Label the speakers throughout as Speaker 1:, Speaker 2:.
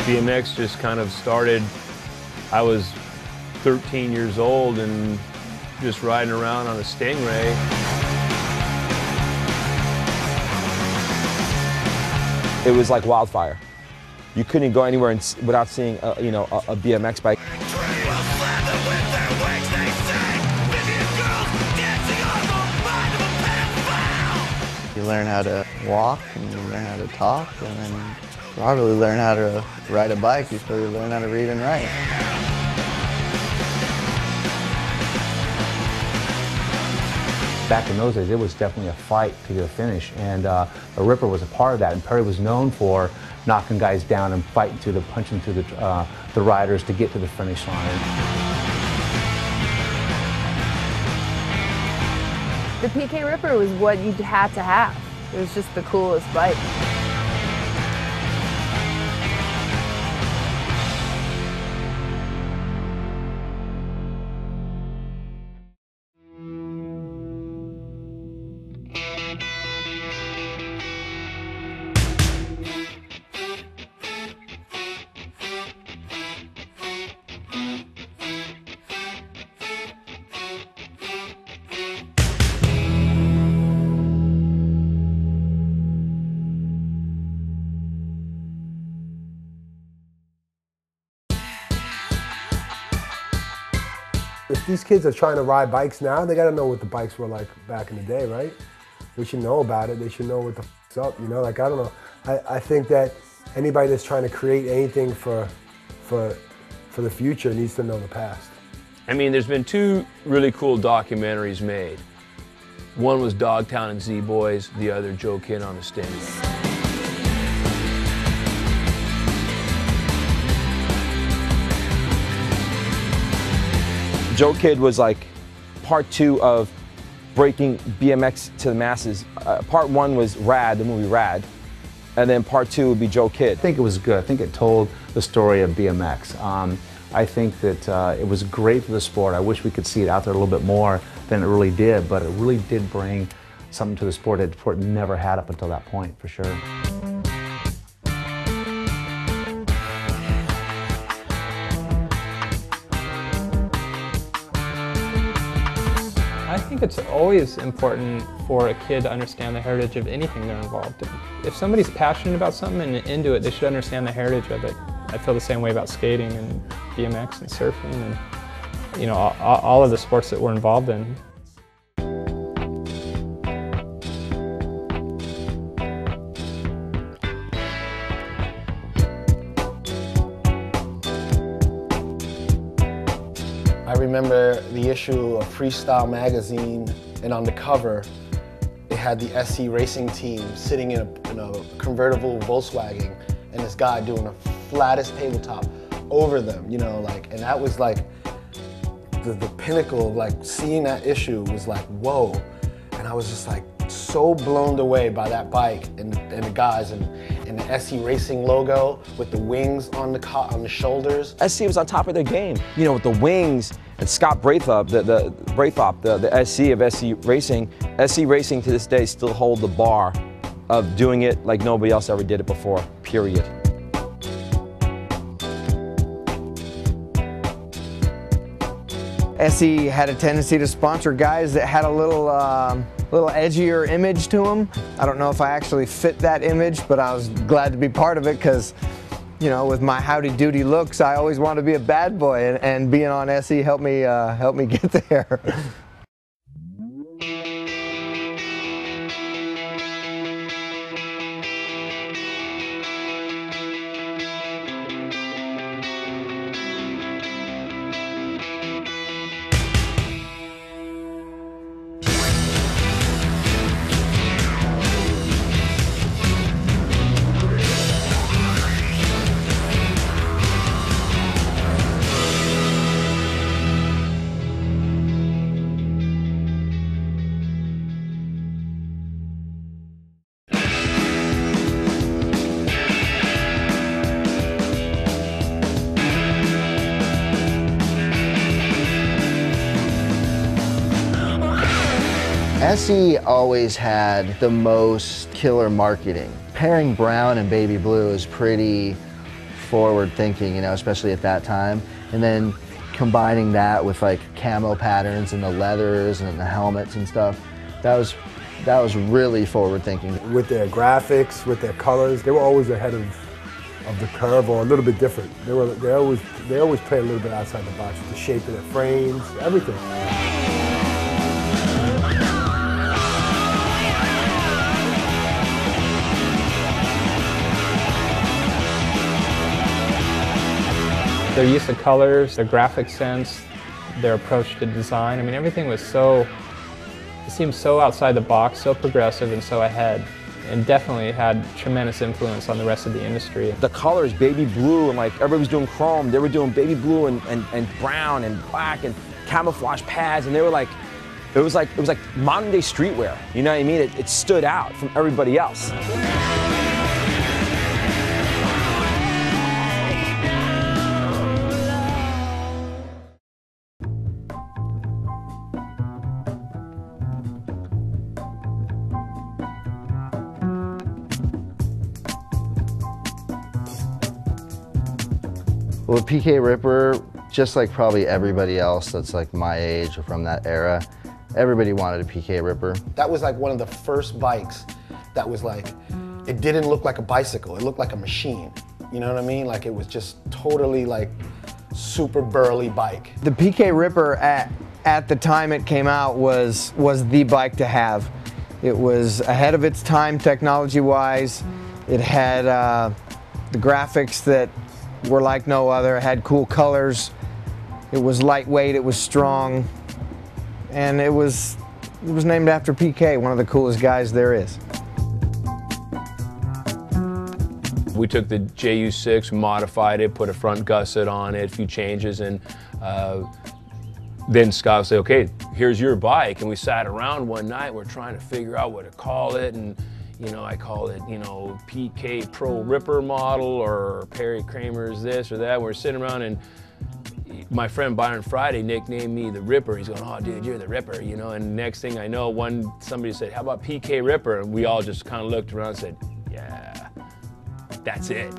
Speaker 1: BMX just kind of started. I was 13 years old and just riding around on a Stingray.
Speaker 2: It was like wildfire. You couldn't go anywhere without seeing a BMX bike.
Speaker 3: You learn how to walk, and you learn how to talk, and then you probably learn how to ride a bike. You probably learn how to read and write.
Speaker 4: Back in those days, it was definitely a fight to get a finish, and the Ripper was a part of that. And Perry was known for knocking guys down and fighting through punching through the riders to get to the finish line.
Speaker 5: The PK Ripper was what you had to have. It was just the coolest bike.
Speaker 6: If these kids are trying to ride bikes now, they gotta know what the bikes were like back in the day, right? They should know about it. They should know what the f***'s up, you know? Like, I don't know. I think that anybody that's trying to create anything for the future needs to know the past.
Speaker 1: I mean, there's been two really cool documentaries made. One was Dogtown and Z-Boys, the other Joe Kidd on the Stingray.
Speaker 2: Joe Kidd was like part 2 of breaking BMX to the masses. Part 1 was Rad, the movie Rad, and then part 2 would be Joe Kidd.
Speaker 4: I think it was good. I think it told the story of BMX. I think that it was great for the sport. I wish we could see it out there a little bit more than it really did, but it really did bring something to the sport that the sport never had up until that point, for sure.
Speaker 7: I think it's always important for a kid to understand the heritage of anything they're involved in. If somebody's passionate about something and into it, they should understand the heritage of it. I feel the same way about skating and BMX and surfing and, you know, all of the sports that we're involved in.
Speaker 8: I remember the issue of Freestyle magazine, and on the cover, it had the SC racing team sitting in a convertible Volkswagen, and this guy doing a flattest tabletop over them, you know, like, and that was like the pinnacle of like seeing that issue was like, whoa. And I was just like so blown away by that bike and the guys and the SC Racing logo with the wings on the shoulders.
Speaker 2: SC was on top of their game, you know, with the wings. And Scott Braithwaite, the SC of SC Racing to this day still hold the bar of doing it like nobody else ever did it before, period.
Speaker 9: SC had a tendency to sponsor guys that had a little edgier image to them. I don't know if I actually fit that image, but I was glad to be part of it because, you know, with my howdy-doody looks, I always wanted to be a bad boy, and being on SC helped me get there.
Speaker 3: SC always had the most killer marketing. Pairing brown and baby blue is pretty forward thinking, you know, especially at that time. And then combining that with like camo patterns and the leathers and the helmets and stuff, that was really forward thinking.
Speaker 6: With their graphics, with their colors, they were always ahead of the curve, or a little bit different. They always play a little bit outside the box with the shape of their frames, everything.
Speaker 7: Their use of colors, their graphic sense, their approach to design, I mean, everything was it seemed so outside the box, so progressive and so ahead, and definitely had tremendous influence on the rest of the industry.
Speaker 2: The colors, baby blue, and like everybody was doing chrome, they were doing baby blue and brown and black and camouflage pads, and they were like, it was like modern day streetwear, you know what I mean? It stood out from everybody else.
Speaker 3: Well, PK Ripper, just like probably everybody else that's like my age or from that era, everybody wanted a PK Ripper.
Speaker 8: That was like one of the first bikes that was like, it didn't look like a bicycle, it looked like a machine. You know what I mean? Like it was just totally like super burly bike.
Speaker 9: The PK Ripper at the time it came out was the bike to have. It was ahead of its time technology-wise. It had the graphics that were like no other. It had cool colors. It was lightweight, it was strong, and it was named after PK, one of the coolest guys there is.
Speaker 1: We took the JU6, modified it, put a front gusset on it, a few changes, and then Scott would say, okay, here's your bike. And we sat around one night, we're trying to figure out what to call it, and you know, I call it, you know, PK Pro Ripper model, or Perry Kramer's this or that. We're sitting around, and my friend Byron Friday nicknamed me the Ripper. He's going, oh dude, you're the Ripper, you know. And next thing I know, somebody said, how about PK Ripper? And we all just kind of looked around and said, yeah, that's it.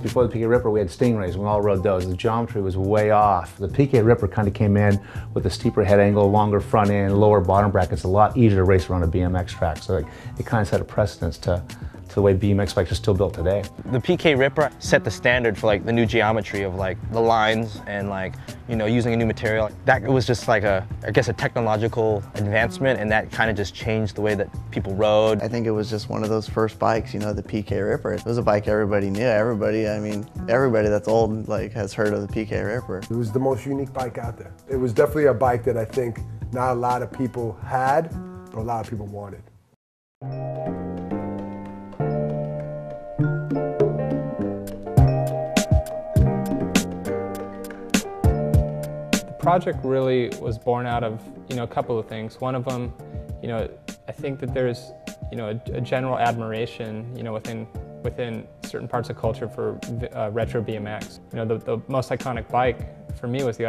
Speaker 4: Before the PK Ripper, we had Stingrays. We all rode those. The geometry was way off. The PK Ripper kind of came in with a steeper head angle, longer front end, lower bottom brackets, a lot easier to race around a BMX track. So it kind of set a precedence to the way BMX bikes are still built today.
Speaker 10: The PK Ripper set the standard for like the new geometry of like the lines and like, you know, using a new material. That was just like I guess a technological advancement, and that kind of just changed the way that people rode.
Speaker 3: I think it was just one of those first bikes, you know, the PK Ripper. It was a bike everybody knew. Everybody that's old like has heard of the PK Ripper.
Speaker 6: It was the most unique bike out there. It was definitely a bike that I think not a lot of people had, but a lot of people wanted.
Speaker 7: The project really was born out of, you know, a couple of things. One of them, you know, I think that there's, you know, a general admiration, you know, within certain parts of culture for retro BMX. You know, the most iconic bike for me was the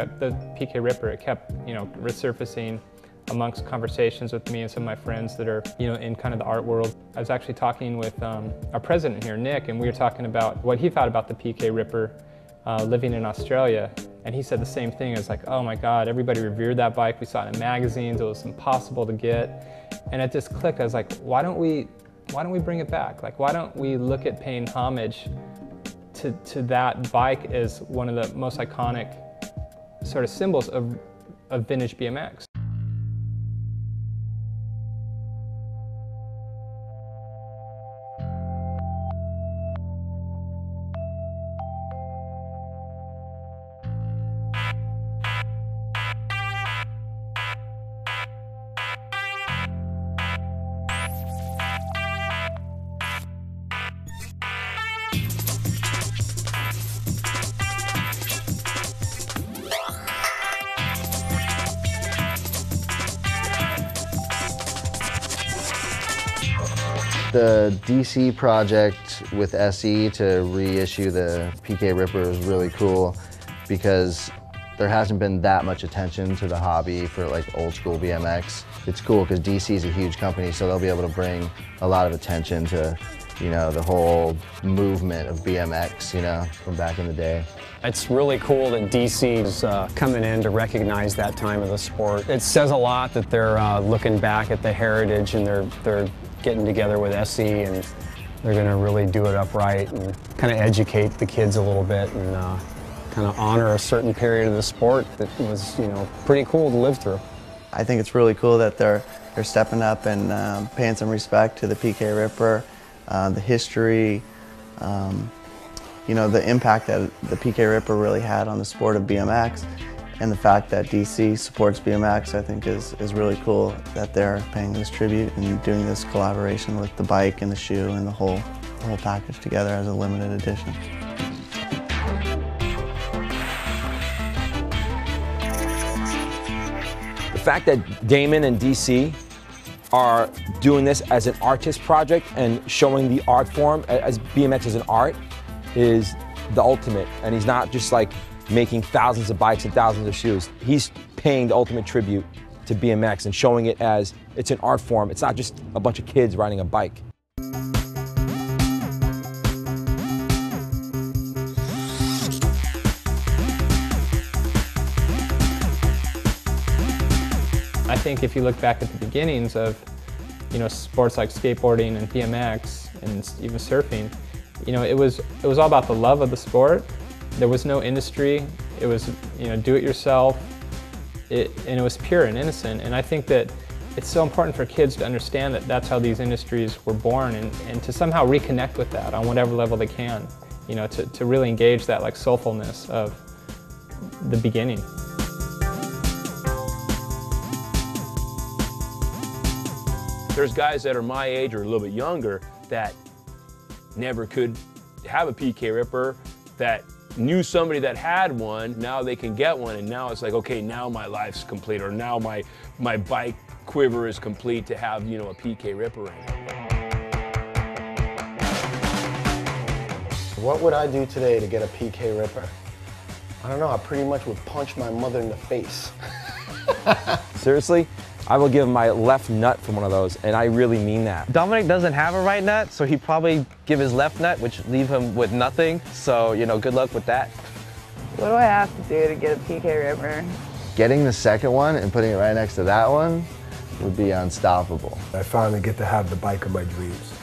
Speaker 7: PK Ripper. It kept, you know, resurfacing amongst conversations with me and some of my friends that are, you know, in kind of the art world. I was actually talking with our president here, Nick, and we were talking about what he thought about the PK Ripper living in Australia. And he said the same thing. It was like, oh my God, everybody revered that bike. We saw it in magazines. It was impossible to get. And it just clicked. I was like, why don't we bring it back? Like, why don't we look at paying homage to that bike as one of the most iconic sort of symbols of vintage BMX?
Speaker 3: The DC project with SE to reissue the PK Ripper is really cool because there hasn't been that much attention to the hobby for like old school BMX. It's cool because DC is a huge company, so they'll be able to bring a lot of attention to you know, the whole movement of BMX, you know, from back in the day.
Speaker 11: It's really cool that DC is coming in to recognize that time of the sport. It says a lot that they're looking back at the heritage and they're getting together with SE and they're going to really do it upright and kind of educate the kids a little bit and kind of honor a certain period of the sport that was, you know, pretty cool to live through.
Speaker 12: I think it's really cool that they're stepping up and paying some respect to the PK Ripper, the history, you know, the impact that the PK Ripper really had on the sport of BMX, and the fact that DC supports BMX, I think is really cool that they're paying this tribute and doing this collaboration with the bike and the shoe and the whole package together as a limited edition.
Speaker 2: The fact that Damon and DC are doing this as an artist project and showing the art form as BMX as an art is the ultimate. And he's not just like making thousands of bikes and thousands of shoes. He's paying the ultimate tribute to BMX and showing it as it's an art form. It's not just a bunch of kids riding a bike.
Speaker 7: I think if you look back at the beginnings of, you know, sports like skateboarding and BMX and even surfing, you know, it was all about the love of the sport. There was no industry. It was, you know, do it yourself. And it was pure and innocent. And I think that it's so important for kids to understand that that's how these industries were born and to somehow reconnect with that on whatever level they can, you know, to really engage that like soulfulness of the beginning.
Speaker 1: There's guys that are my age or a little bit younger that never could have a PK Ripper, that knew somebody that had one. Now they can get one, and now it's like, okay, now my life's complete, or now my bike quiver is complete to have, you know, a PK Ripper in it.
Speaker 8: What would I do today to get a PK Ripper? I don't know, I pretty much would punch my mother in the face.
Speaker 2: Seriously? I will give my left nut for one of those, and I really mean that.
Speaker 10: Dominic doesn't have a right nut, so he'd probably give his left nut, which leave him with nothing. So, you know, good luck with that.
Speaker 5: What do I have to do to get a PK Ripper?
Speaker 3: Getting the second one and putting it right next to that one would be unstoppable.
Speaker 6: I finally get to have the bike of my dreams.